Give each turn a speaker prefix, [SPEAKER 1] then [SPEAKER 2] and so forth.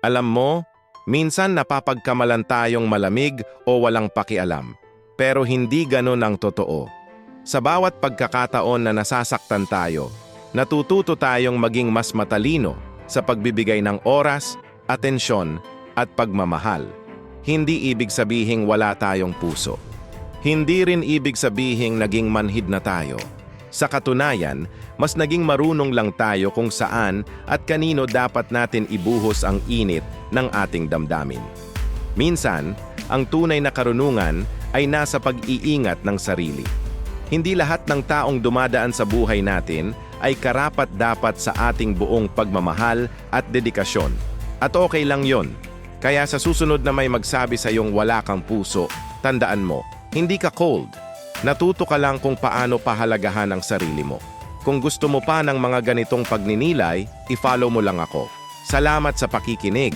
[SPEAKER 1] Alam mo, minsan napapagkamalan tayong malamig o walang pakialam. Pero hindi ganon ang totoo. Sa bawat pagkakataon na nasasaktan tayo, natututo tayong maging mas matalino sa pagbibigay ng oras, atensyon, at pagmamahal. Hindi ibig sabihing wala tayong puso. Hindi rin ibig sabihing naging manhid na tayo. Sa katunayan, mas naging marunong lang tayo kung saan at kanino dapat natin ibuhos ang init ng ating damdamin. Minsan, ang tunay na karunungan ay nasa pag-iingat ng sarili. Hindi lahat ng taong dumadaan sa buhay natin ay karapat-dapat sa ating buong pagmamahal at dedikasyon. At okay lang yon. Kaya sa susunod na may magsabi sa iyong wala kang puso, tandaan mo, hindi ka cold. Natuto ka lang kung paano pahalagahan ang sarili mo. Kung gusto mo pa ng mga ganitong pagninilay, i-follow mo lang ako. Salamat sa pakikinig.